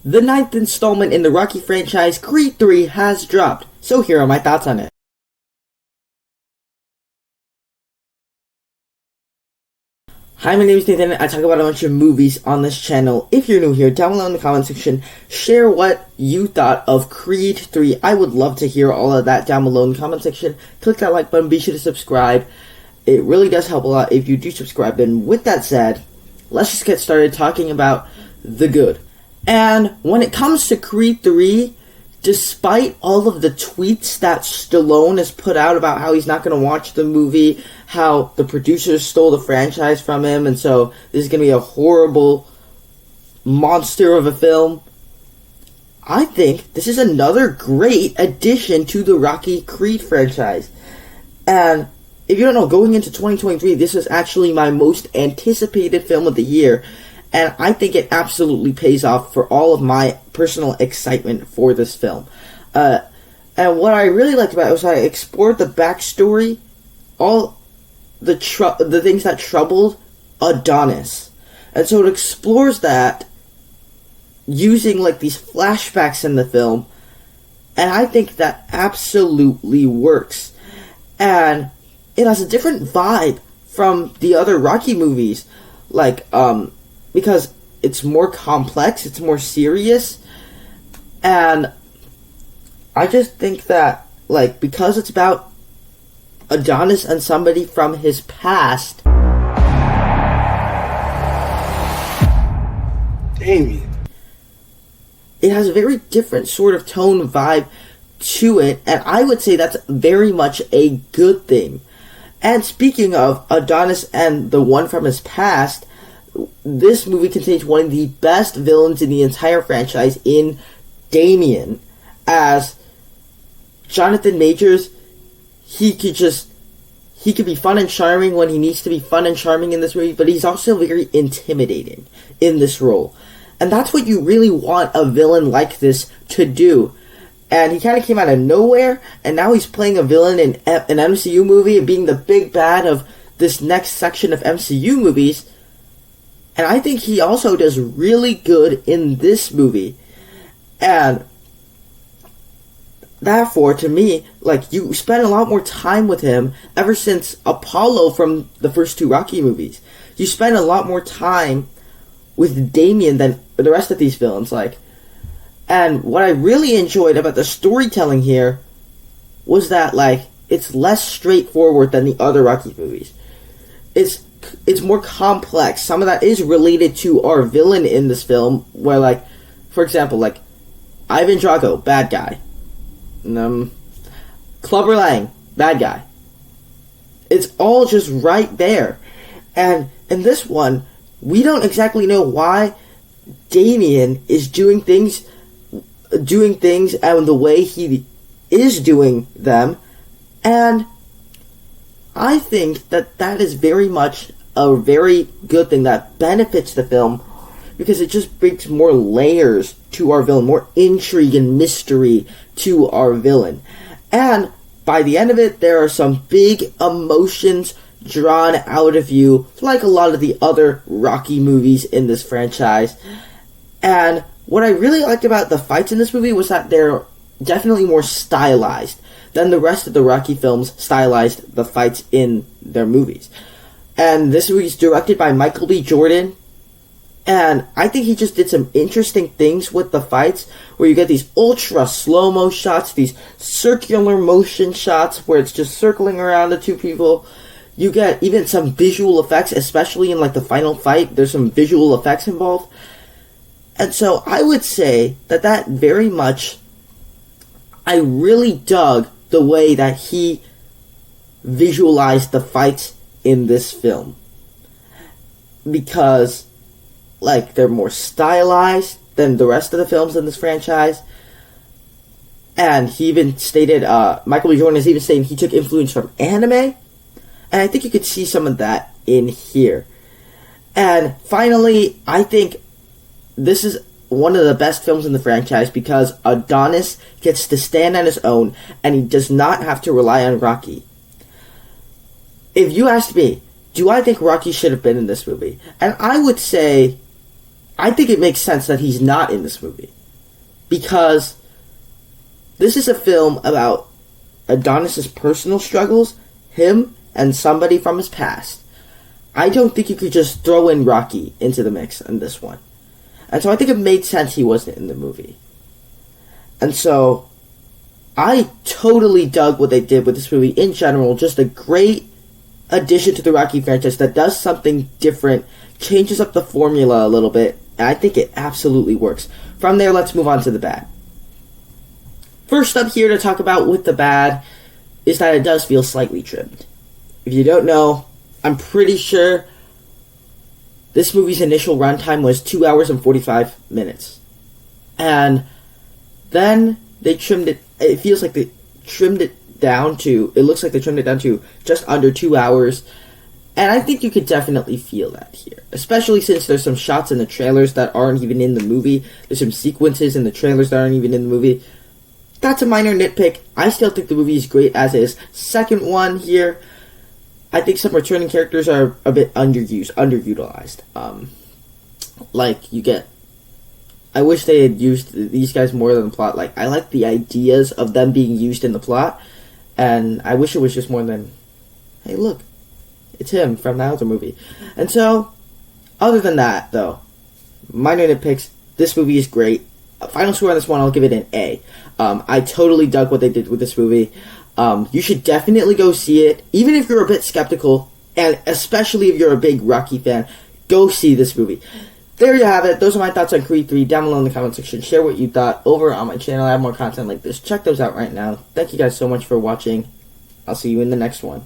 The ninth installment in the Rocky franchise, Creed 3, has dropped, so here are my thoughts on it. Hi, my name is Nathan. I talk about a bunch of movies on this channel. If you're new here, down below in the comment section, share what you thought of Creed 3. I would love to hear all of that down below in the comment section. Click that like button, be sure to subscribe. It really does help a lot if you do subscribe. And with that said, let's just get started talking about the good. And when it comes to Creed 3, despite all of the tweets that Stallone has put out about how he's not going to watch the movie, how the producers stole the franchise from him, and so this is going to be a horrible monster of a film, I think this is another great addition to the Rocky Creed franchise. And if you don't know, going into 2023, this is actually my most anticipated film of the year. And I think it absolutely pays off for all of my personal excitement for this film. And what I really liked about it was I explored the backstory, all the things that troubled Adonis. And so it explores that using like these flashbacks in the film. And I think that absolutely works. And it has a different vibe from the other Rocky movies. Because it's more complex, it's more serious, and I just think that, because it's about Adonis and somebody from his past, Damien, it has a very different sort of tone vibe to it, and I would say that's very much a good thing. And speaking of Adonis and the one from his past, this movie contains one of the best villains in the entire franchise in Damien. As Jonathan Majors, he could be fun and charming when he needs to be fun and charming in this movie, but he's also very intimidating in this role. And that's what you really want a villain like this to do. And he kind of came out of nowhere, and now he's playing a villain in an MCU movie and being the big bad of this next section of MCU movies. And I think he also does really good in this movie. And therefore, to me, you spend a lot more time with him ever since Apollo from the first two Rocky movies. You spend a lot more time with Damien than the rest of these villains. And what I really enjoyed about the storytelling here was that, it's less straightforward than the other Rocky movies. It's more complex. Some of that is related to our villain in this film, where, for example, Ivan Drago, bad guy. Clubber Lang, bad guy. It's all just right there. And in this one, we don't exactly know why Damien is doing things and the way he is doing them. And I think that is very much a very good thing that benefits the film, because it just brings more layers to our villain, more intrigue and mystery to our villain. And by the end of it, there are some big emotions drawn out of you, like a lot of the other Rocky movies in this franchise. And what I really liked about the fights in this movie was that they're definitely more stylized than the rest of the Rocky films stylized the fights in their movies. And this movie is directed by Michael B. Jordan, and I think he just did some interesting things with the fights, where you get these ultra slow-mo shots, these circular motion shots where it's just circling around the two people. You get even some visual effects, especially in the final fight. There's some visual effects involved. And so I would say that very much, I really dug the way that he visualized the fights in this film. Because, they're more stylized than the rest of the films in this franchise. And he even stated, Michael B. Jordan has even stated he took influence from anime. And I think you could see some of that in here. And finally, I think this is one of the best films in the franchise because Adonis gets to stand on his own and he does not have to rely on Rocky. If you asked me, do I think Rocky should have been in this movie? And I would say I think it makes sense that he's not in this movie. Because this is a film about Adonis' personal struggles, him and somebody from his past. I don't think you could just throw in Rocky into the mix in this one. And so I think it made sense he wasn't in the movie. And so I totally dug what they did with this movie in general. Just a great addition to the Rocky franchise that does something different, changes up the formula a little bit, and I think it absolutely works. From there, let's move on to the bad. First up here to talk about with the bad is that it does feel slightly trimmed. If you don't know, I'm pretty sure this movie's initial runtime was 2 hours and 45 minutes. And then they trimmed it, it feels like they trimmed it down to, it looks like they trimmed it down to just under 2 hours. And I think you could definitely feel that here. Especially since there's some shots in the trailers that aren't even in the movie. There's some sequences in the trailers that aren't even in the movie. That's a minor nitpick. I still think the movie is great as is. Second one here, I think some returning characters are a bit underutilized. Like, you get... I wish they had used these guys more than the plot. Like, I like the ideas of them being used in the plot, and I wish it was just more than, hey, look, it's him from the other movie. And so, other than that, though, minor nitpicks, this movie is great. Final score on this one, I'll give it an A. I totally dug what they did with this movie. You should definitely go see it, even if you're a bit skeptical, and especially if you're a big Rocky fan, go see this movie. There you have it. Those are my thoughts on Creed 3. Down below in the comment section, share what you thought over on my channel. I have more content like this. Check those out right now. Thank you guys so much for watching. I'll see you in the next one.